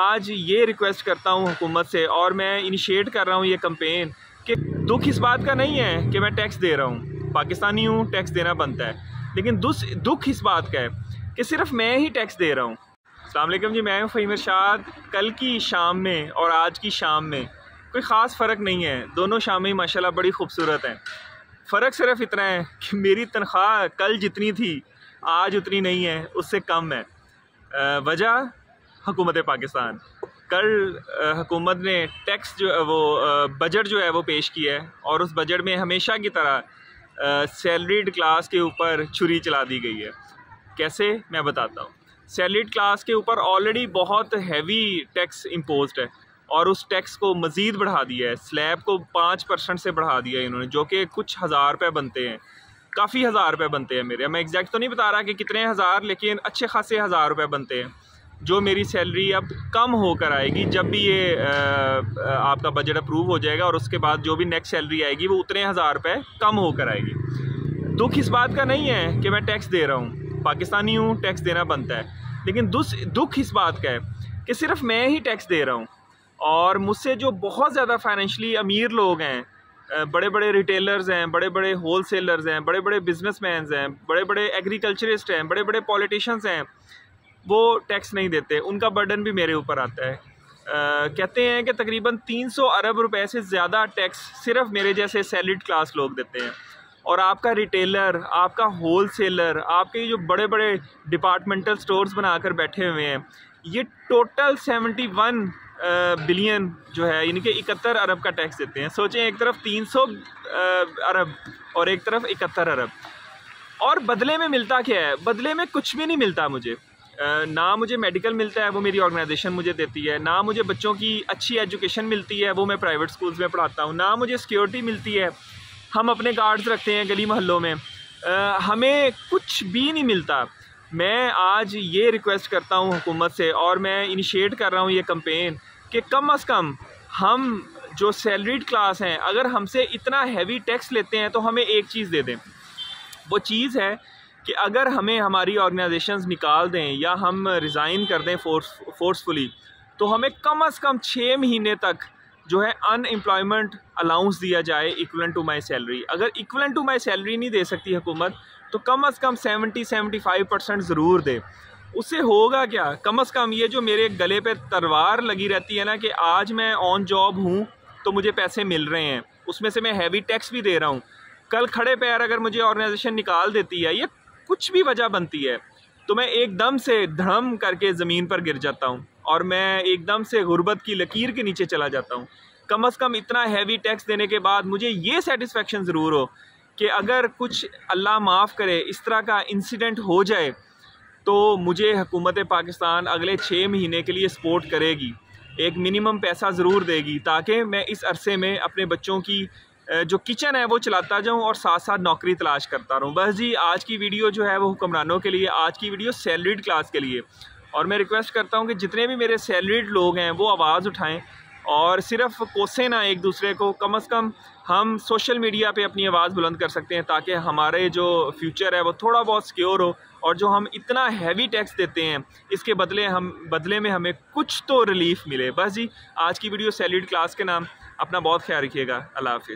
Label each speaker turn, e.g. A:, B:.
A: आज ये रिक्वेस्ट करता हूँ हुकूमत से, और मैं इनिशिएट कर रहा हूँ ये कैंपेन कि दुख इस बात का नहीं है कि मैं टैक्स दे रहा हूँ, पाकिस्तानी हूँ, टैक्स देना बनता है, लेकिन दुख इस बात का है कि सिर्फ मैं ही टैक्स दे रहा हूँ। अस्सलाम वालेकुम जी, मैं हूँ फ़हीम इरशाद। कल की शाम में और आज की शाम में कोई ख़ास फ़र्क नहीं है, दोनों शामें माशाल्लाह बड़ी खूबसूरत हैं। फ़र्क सिर्फ इतना है कि मेरी तनख्वाह कल जितनी थी आज उतनी नहीं है, उससे कम है। वजह हुकूमत पाकिस्तान। कल हुकूमत ने टैक्स जो है वो बजट जो है वो पेश किया है, और उस बजट में हमेशा की तरह सैलरीड क्लास के ऊपर छुरी चला दी गई है। कैसे, मैं बताता हूँ। सैलरीड क्लास के ऊपर ऑलरेडी बहुत हैवी टैक्स इम्पोज्ड है, और उस टैक्स को मज़ीद बढ़ा दिया है। स्लैब को 5% से बढ़ा दिया है इन्होंने, जो कि कुछ हज़ार रुपये बनते हैं, काफ़ी हज़ार रुपये बनते हैं मेरे। मैं एग्जैक्ट तो नहीं बता रहा कि कितने हज़ार, लेकिन अच्छे खासे हज़ार रुपये बनते हैं, जो मेरी सैलरी अब कम होकर आएगी जब भी ये आपका बजट अप्रूव हो जाएगा, और उसके बाद जो भी नेक्स्ट सैलरी आएगी वो उतने हज़ार रुपये कम होकर आएगी। दुख इस बात का नहीं है कि मैं टैक्स दे रहा हूँ, पाकिस्तानी हूँ, टैक्स देना बनता है, लेकिन दुख इस बात का है कि सिर्फ मैं ही टैक्स दे रहा हूँ। और मुझसे जो बहुत ज़्यादा फाइनेंशली अमीर लोग हैं, बड़े बड़े रिटेलर्स हैं, बड़े बड़े होल सेलर्स हैं, बड़े बड़े बिजनेसमैन हैं, बड़े बड़े एग्रीकल्चरिस्ट हैं, बड़े बड़े पॉलिटिशियंस हैं, वो टैक्स नहीं देते। उनका बर्डन भी मेरे ऊपर आता है। कहते हैं कि तकरीबन 300 अरब रुपए से ज़्यादा टैक्स सिर्फ मेरे जैसे सैलरीड क्लास लोग देते हैं। और आपका रिटेलर, आपका होल सेलर, आपके जो बड़े बड़े डिपार्टमेंटल स्टोर्स बनाकर बैठे हुए हैं, ये टोटल 71 बिलियन जो है, यानी कि 71 अरब का टैक्स देते हैं। सोचें, एक तरफ 300 अरब और एक तरफ 71 अरब। और बदले में मिलता क्या है? बदले में कुछ भी नहीं मिलता मुझे। ना मुझे मेडिकल मिलता है, वो मेरी ऑर्गेनाइजेशन मुझे देती है। ना मुझे बच्चों की अच्छी एजुकेशन मिलती है, वो मैं प्राइवेट स्कूल्स में पढ़ाता हूँ। ना मुझे सिक्योरिटी मिलती है, हम अपने गार्ड्स रखते हैं गली मोहल्लों में। हमें कुछ भी नहीं मिलता। मैं आज ये रिक्वेस्ट करता हूँ हुकूमत से, और मैं इनिशिएट कर रहा हूँ ये कैंपेन कि कम से कम हम जो सैलरीड क्लास हैं, अगर हमसे इतना हैवी टैक्स लेते हैं तो हमें एक चीज़ दे दें। वो चीज़ है कि अगर हमें हमारी ऑर्गेनाइजेशंस निकाल दें या हम रिज़ाइन कर दें फोर्सफुली, तो हमें कम से कम 6 महीने तक जो है अनएम्प्लॉयमेंट अलाउंस दिया जाए इक्वलेंट टू माई सैलरी। अगर इक्वलेंट टू माई सैलरी नहीं दे सकती हुकूमत, तो कम से कम 70-75% ज़रूर दे। उससे होगा क्या? कम से कम ये जो मेरे गले पे तलवार लगी रहती है ना कि आज मैं ऑन जॉब हूँ तो मुझे पैसे मिल रहे हैं, उसमें से मैं हैवी टैक्स भी दे रहा हूँ। कल खड़े पैर अगर मुझे ऑर्गेनाइजेशन निकाल देती है, ये कुछ भी वजह बनती है, तो मैं एकदम से धड़म करके ज़मीन पर गिर जाता हूँ, और मैं एकदम से गुर्बत की लकीर के नीचे चला जाता हूँ। कम से कम इतना हैवी टैक्स देने के बाद मुझे ये सेटिस्फेक्शन ज़रूर हो कि अगर कुछ अल्लाह माफ़ करे इस तरह का इंसिडेंट हो जाए, तो मुझे हुकूमत पाकिस्तान अगले 6 महीने के लिए सपोर्ट करेगी, एक मिनिमम पैसा ज़रूर देगी, ताकि मैं इस अरसे में अपने बच्चों की जो किचन है वो चलाता जाऊं और साथ साथ नौकरी तलाश करता रहूं। बस जी, आज की वीडियो जो है वो हुक्मरानों के लिए, आज की वीडियो सैलरीड क्लास के लिए। और मैं रिक्वेस्ट करता हूं कि जितने भी मेरे सैलरीड लोग हैं वो आवाज़ उठाएं, और सिर्फ कोसे ना एक दूसरे को। कम से कम हम सोशल मीडिया पे अपनी आवाज़ बुलंद कर सकते हैं, ताकि हमारे जो फ्यूचर है वो थोड़ा बहुत सिक्योर हो, और जो हम इतना हैवी टैक्स देते हैं इसके बदले में हमें कुछ तो रिलीफ मिले। बस जी, आज की वीडियो सैलरीड क्लास के नाम। अपना बहुत ख्याल रखिएगा। अल्लाह हाफिज़।